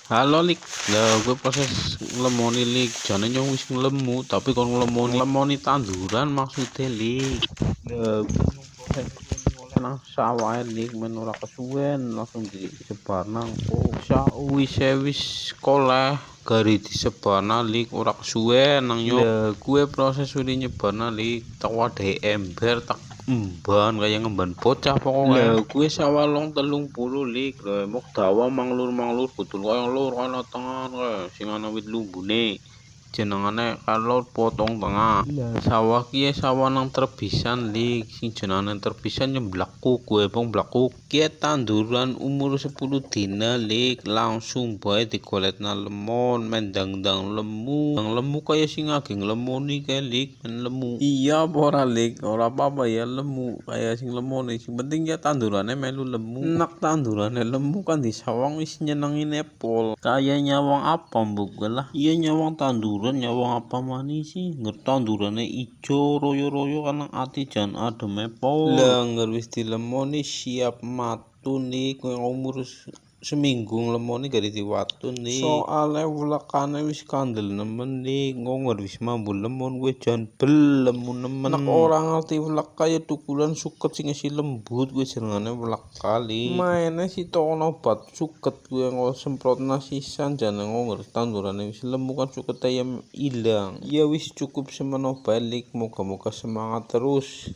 Halo Lik, lah gue proses ngelemoni Lik, jane nyong wis ngelemu, tapi kon ngelemoni tanduran maksudnya Lik. Lah gue nyong proses oleh nang sawah Lik, men ora kesuwen langsung disebar nang kok. Sakwise wis koleh gari disebarna Lik, ora kesuwen nang nyong. Lah gue proses uli nyebarna Lik, tak wadah ember tak emban kayak ngemban bocah pokoknya. Lah gue sawalong 30 Lik, lah mok dawa manglur betul kaya lur kana tengah kae sing ana wit lumbune. Jenengane kalor potong tengah. Lah sawah ki sawah nang terbisan Lik, sing jenenge terbisan nyemblakuk gue bong blakuk. Ki tanduran umur 10 dina Lik, langsung bae digoletna lemon mendang-dang lemu. Nang lemu kaya sing ageng lemoni kae Lik, men lemu. Iya apa ora Lik, ora apa-apa ya lemu kaya sing lemoni. Sing penting ya tandurane melu lemu. Nak tandurane lemu kan disawang wis nyenengin pol. Kaya nyawang apa mbok lah? Iya nyawang tanduran, nyawang apa manis sih? Ngerti tandurane ijo royo-royo kan ati jan adem pol. Lah ngger wis dilemoni siap matun nih koyo umur seminggu ngelemoni gak diwatun nih. Soale wulekane wis kandel nemen nih, ngonger wis mambu lemon gue jan belemu nemen. Nek ora ngerti welek kaya tukulan suket sing isi lembut gue jenengane welek kali. Maene sitono obat suket gue semprotna sisan jane ngonger tandurane wis lemu kan suket ayam ilang. Ya wis cukup semono balik, moga-moga semangat terus.